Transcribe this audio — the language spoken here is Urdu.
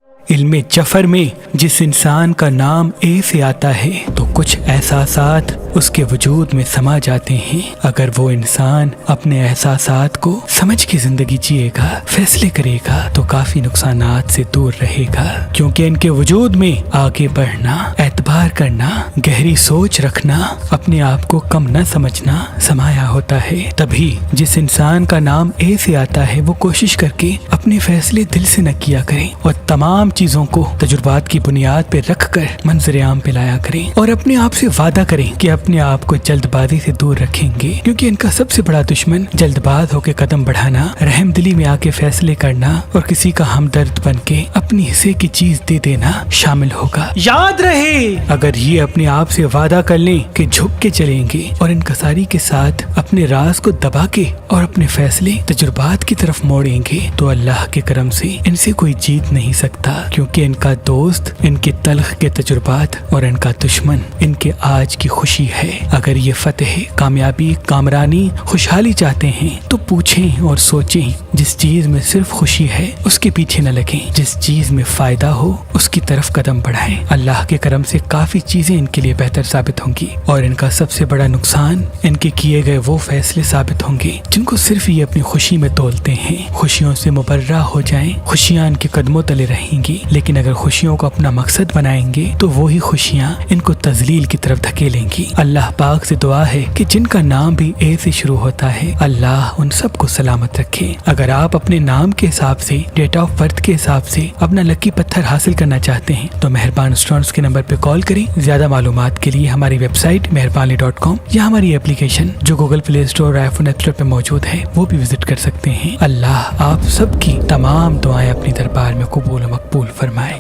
علم جفر میں جس انسان کا نام اے سے آتا ہے تو کچھ احساسات اس کے وجود میں سما جاتے ہیں۔ اگر وہ انسان اپنے احساسات کو سمجھ کے زندگی جیے گا، فیصلے کرے گا تو کافی نقصانات سے دور رہے گا، کیونکہ ان کے وجود میں آگے بڑھنا، اعتبار کرنا، گہری سوچ رکھنا، اپنے آپ کو کم نہ سمجھنا سمایا ہوتا ہے۔ تبھی جس انسان کا نام اے سے آتا ہے وہ کوشش کر کے اپنے فیصلے دل سے نہ کیا کریں اور تمام چیزوں کو تجربات کی بنیاد پہ رکھ کر منظر عام پہ لایا کریں، اور اپنے آپ سے وعدہ کریں کہ اپنے آپ کو جلد بازی سے دور رکھیں گے، کیونکہ ان کا سب سے بڑا دشمن جلد باز ہو کے قدم بڑھانا، رحم دلی میں آ کے فیصلے کرنا اور کسی کا ہمدرد بن کے اپنی حصے کی چیز دے دینا شامل ہوگا۔ یاد رہے، اگر یہ اپنے آپ سے وعدہ کر لیں کہ جھک کے چلیں گے اور انکساری کے ساتھ اپنے راز کو دبا کے اور اپنے فیصلے تجربات کی طرف موڑیں گے تو اللہ کے کرم سے ان سے کوئی جیت نہیں سکتا، کیونکہ ان کا دوست ان کے تلخ کے تجربات اور ان کا دشمن ان کے آج کی خوشی ہے۔ اگر یہ فتح، کامیابی، کامرانی، خوشحالی چاہتے ہیں تو پوچھیں اور سوچیں، جس چیز میں صرف خوشی ہے اس کے پیچھے نہ لگیں، جس چیز میں فائدہ ہو اس کی طرف قدم بڑھائیں۔ اللہ کے کرم سے کافی چیزیں ان کے لیے بہتر ثابت ہوں گی، اور ان کا سب سے بڑا نقصان ان کے کیے گئے وہ فیصلے ثابت ہوں گے جن کو صرف یہ اپنی خوشی میں تولتے ہیں۔ خوشیوں سے مبرہ ہو جائیں، خوشیاں ان کے قدموں تلے رہیں گی، لیکن اگر خوشیوں کو اپنا مقصد بنائیں گے تو وہی خوشیاں ان کو تذلیل کی طرف دھکیلیں گی۔ اللہ پاک سے دعا ہے کہ جن کا نام بھی اے سے شروع ہوتا ہے اللہ ان سب کو سلامت رکھے۔ اگر آپ اپنے نام کے حساب سے، ڈیٹ آف برتھ کے حساب سے اپنا لکی پتھر حاصل کرنا چاہتے ہیں تو مہربان اسٹونز کے نمبر پہ کال کریں۔ زیادہ معلومات کے لیے ہماری ویب سائٹ مہربانی.com یا ہماری اپلیکیشن جو گوگل پلے اسٹور اور آئی فون ایپ اسٹور پہ موجود ہے وہ بھی وزٹ کر سکتے ہیں۔ اللہ آپ سب کی تمام دعائیں اپنی دربار میں قبول و مقبول فرمائے۔